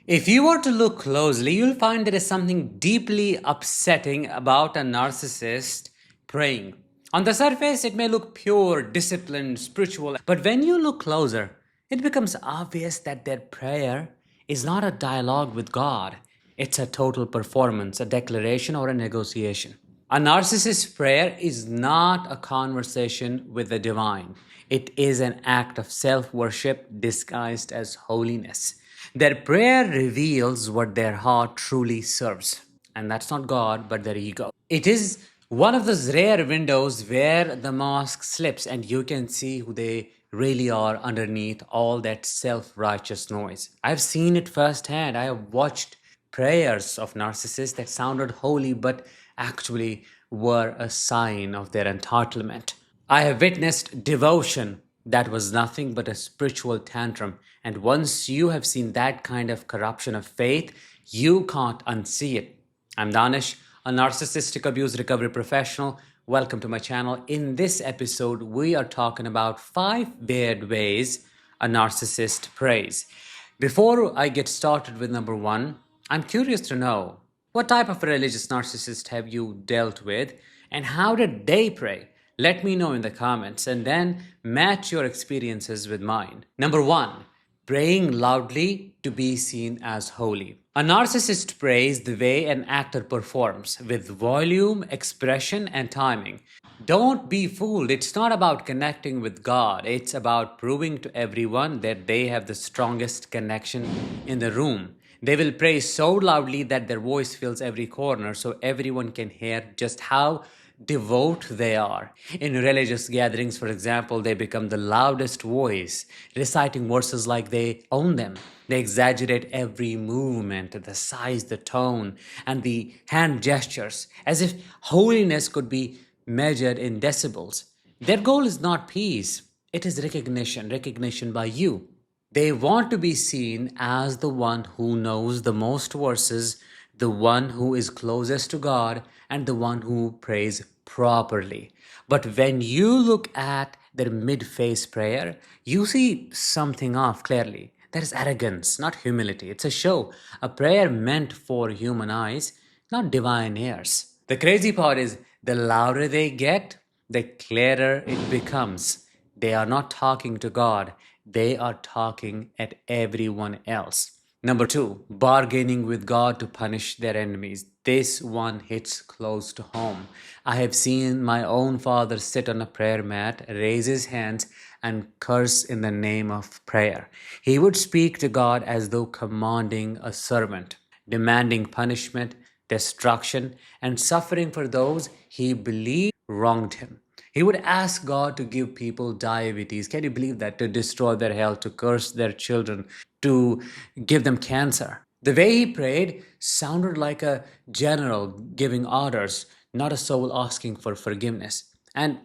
If you were to look closely, you'll find there is something deeply upsetting about a narcissist praying. On the surface, it may look pure, disciplined, spiritual, but when you look closer, it becomes obvious that their prayer is not a dialogue with God. It's a total performance, a declaration, or a negotiation. A narcissist's prayer is not a conversation with the divine. It is an act of self worship disguised as holiness. Their prayer reveals what their heart truly serves. And that's not God, but their ego. It is one of those rare windows where the mask slips and you can see who they really are underneath all that self righteous noise. I've seen it firsthand. I have watched prayers of narcissists that sounded holy but actually were a sign of their entitlement. I have witnessed devotion that was nothing but a spiritual tantrum. And once you have seen that kind of corruption of faith, you can't unsee it. I'm Danish, a narcissistic abuse recovery professional. Welcome to my channel. In this episode, we are talking about 5 weird ways a narcissist prays. Before I get started with number 1, I'm curious to know what type of religious narcissist have you dealt with and how did they pray? Let me know in the comments and then match your experiences with mine. Number 1, praying loudly to be seen as holy. A narcissist prays the way an actor performs, with volume, expression, and timing. Don't be fooled. It's not about connecting with God. It's about proving to everyone that they have the strongest connection in the room. They will pray so loudly that their voice fills every corner so everyone can hear just how devout they are. In religious gatherings, for example, they become the loudest voice, reciting verses like they own them. They exaggerate every movement, the size, the tone, and the hand gestures, as if holiness could be measured in decibels. Their goal is not peace, it is recognition by you. They want to be seen as the one who knows the most verses, the one who is closest to God, and the one who prays properly. But when you look at their mid-face prayer, you see something off clearly. That is arrogance, not humility. It's a show, a prayer meant for human eyes, not divine ears. The crazy part is the louder they get, the clearer it becomes. They are not talking to God, they are talking at everyone else. Number 2, bargaining with God to punish their enemies. This one hits close to home. I have seen my own father sit on a prayer mat, raise his hands, and curse in the name of prayer. He would speak to God as though commanding a servant, demanding punishment, destruction, and suffering for those he believed wronged him. He would ask God to give people diabetes. Can you believe that? To destroy their health, to curse their children, to give them cancer. The way he prayed sounded like a general giving orders, not a soul asking for forgiveness. And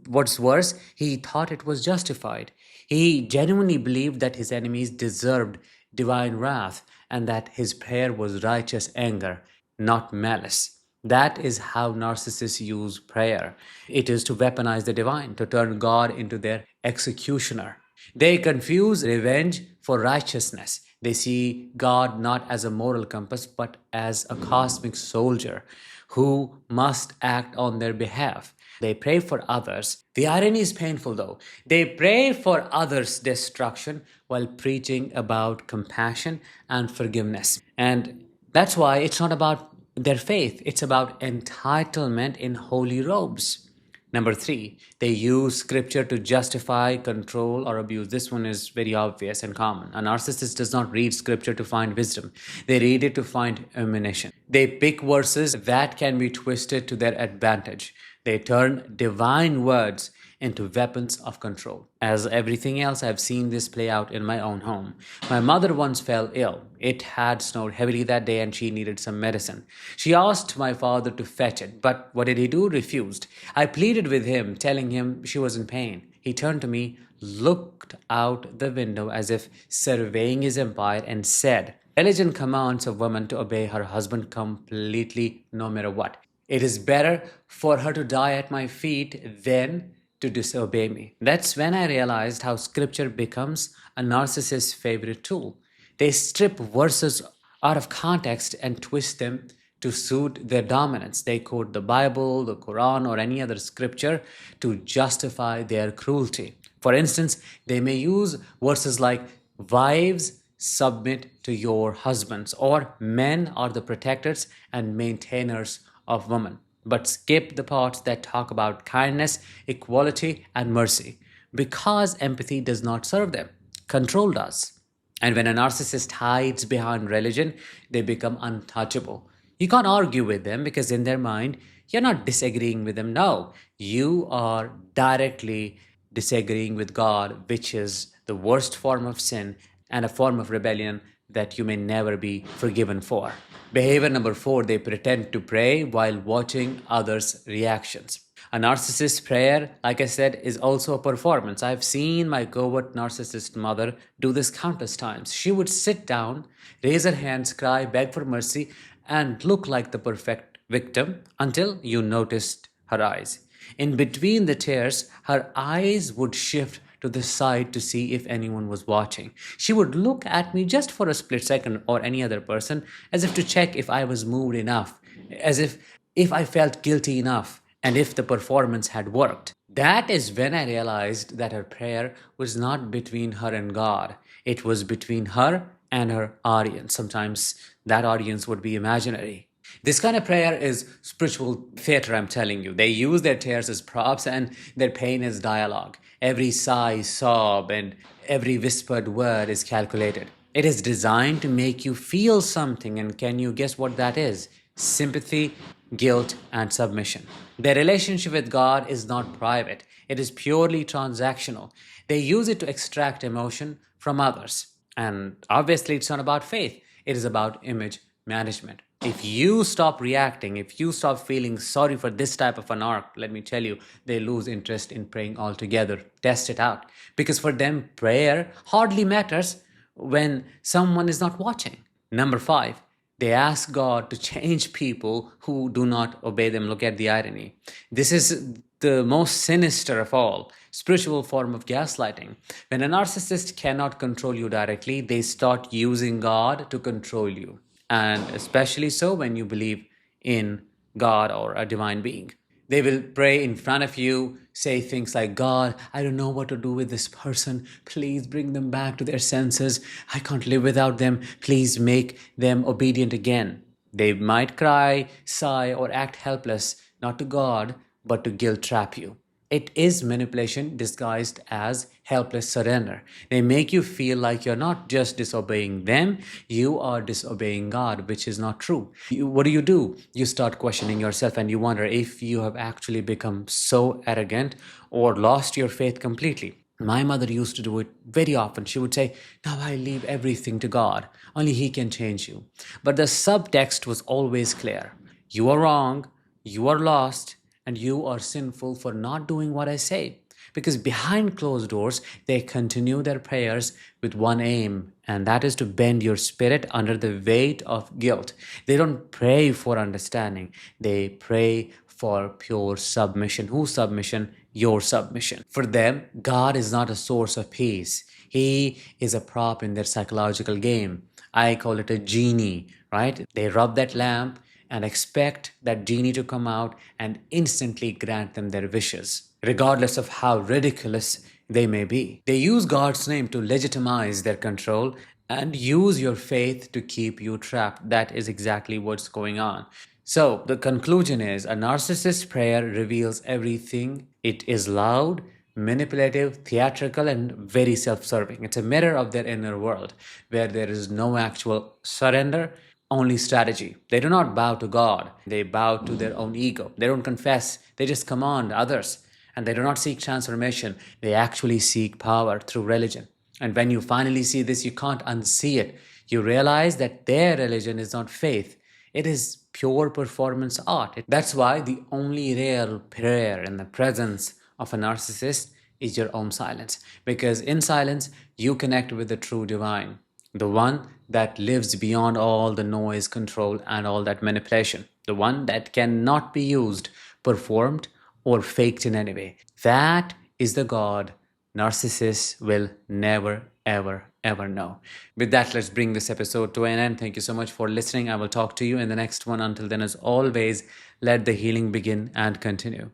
what's worse, he thought it was justified. He genuinely believed that his enemies deserved divine wrath and that his prayer was righteous anger, not malice. That is how narcissists use prayer. It is to weaponize the divine, to turn God into their executioner. They confuse revenge for righteousness. They see God not as a moral compass, but as a cosmic soldier who must act on their behalf. They pray for others. The irony is painful though. They pray for others' destruction while preaching about compassion and forgiveness. And that's why it's not about their faith, it's about entitlement in holy robes. Number 3, they use scripture to justify, control, or abuse. This one is very obvious and common. A narcissist does not read scripture to find wisdom. They read it to find ammunition. They pick verses that can be twisted to their advantage. They turn divine words into weapons of control. As everything else, I've seen this play out in my own home. My mother once fell ill. It had snowed heavily that day and she needed some medicine. She asked my father to fetch it, but what did he do? Refused. I pleaded with him, telling him she was in pain. He turned to me, looked out the window as if surveying his empire, and said, "Religion commands a woman to obey her husband completely, no matter what. It is better for her to die at my feet than to disobey me." That's when I realized how scripture becomes a narcissist's favorite tool. They strip verses out of context and twist them to suit their dominance. They quote the Bible, the Quran, or any other scripture to justify their cruelty. For instance, they may use verses like, "Wives, submit to your husbands," or "Men are the protectors and maintainers of women," but skip the parts that talk about kindness, equality, and mercy, because empathy does not serve them. Control does. And when a narcissist hides behind religion, they become untouchable. You can't argue with them because in their mind, you're not disagreeing with them. No, you are directly disagreeing with God, which is the worst form of sin and a form of rebellion that you may never be forgiven for. Behavior number 4, they pretend to pray while watching others' reactions. A narcissist prayer, like I said, is also a performance. I've seen my covert narcissist mother do this countless times. She would sit down, raise her hands, cry, beg for mercy, and look like the perfect victim until you noticed her eyes. In between the tears, her eyes would shift to the side to see if anyone was watching. She would look at me just for a split second, or any other person, as if to check if I was moved enough, as if I felt guilty enough, and if the performance had worked. That is when I realized that her prayer was not between her and God. It was between her and her audience. Sometimes that audience would be imaginary. This kind of prayer is spiritual theater, I'm telling you. They use their tears as props and their pain as dialogue. Every sigh, sob, and every whispered word is calculated. It is designed to make you feel something, and can you guess what that is? Sympathy, guilt, and submission. Their relationship with God is not private. It is purely transactional. They use it to extract emotion from others. And obviously, it's not about faith. It is about image management. If you stop reacting, if you stop feeling sorry for this type of an arc, let me tell you, they lose interest in praying altogether. Test it out. Because for them, prayer hardly matters when someone is not watching. Number 5, they ask God to change people who do not obey them. Look at the irony. This is the most sinister of all, spiritual form of gaslighting. When a narcissist cannot control you directly, they start using God to control you. And especially so when you believe in God or a divine being. They will pray in front of you, say things like, "God, I don't know what to do with this person. Please bring them back to their senses. I can't live without them. Please make them obedient again." They might cry, sigh, or act helpless, not to God, but to guilt trap you. It is manipulation disguised as helpless surrender. They make you feel like you're not just disobeying them, you are disobeying God, which is not true. What do? You start questioning yourself and you wonder if you have actually become so arrogant or lost your faith completely. My mother used to do it very often. She would say, "Now I leave everything to God. Only He can change you." But the subtext was always clear. You are wrong, you are lost, and you are sinful for not doing what I say. Because behind closed doors, they continue their prayers with one aim, and that is to bend your spirit under the weight of guilt. They don't pray for understanding, they pray for pure submission. Whose submission? Your submission. For them, God is not a source of peace. He is a prop in their psychological game. I call it a genie, right? They rub that lamp and expect that genie to come out and instantly grant them their wishes, regardless of how ridiculous they may be. They use God's name to legitimize their control and use your faith to keep you trapped. That is exactly what's going on. So the conclusion is, a narcissist prayer reveals everything. It is loud, manipulative, theatrical, and very self-serving. It's a mirror of their inner world, where there is no actual surrender, only strategy. They do not bow to God. They bow to their own ego. They don't confess. They just command others. And they do not seek transformation. They actually seek power through religion. And when you finally see this, you can't unsee it. You realize that their religion is not faith. It is pure performance art. That's why the only real prayer in the presence of a narcissist is your own silence. Because in silence, you connect with the true divine, the one that lives beyond all the noise, control, and all that manipulation, the one that cannot be used, performed, or faked in any way. That is the God narcissists will never ever know. With that, let's bring this episode to an end. Thank you so much for listening. I will talk to you in the next one. Until then, as always, let the healing begin and continue.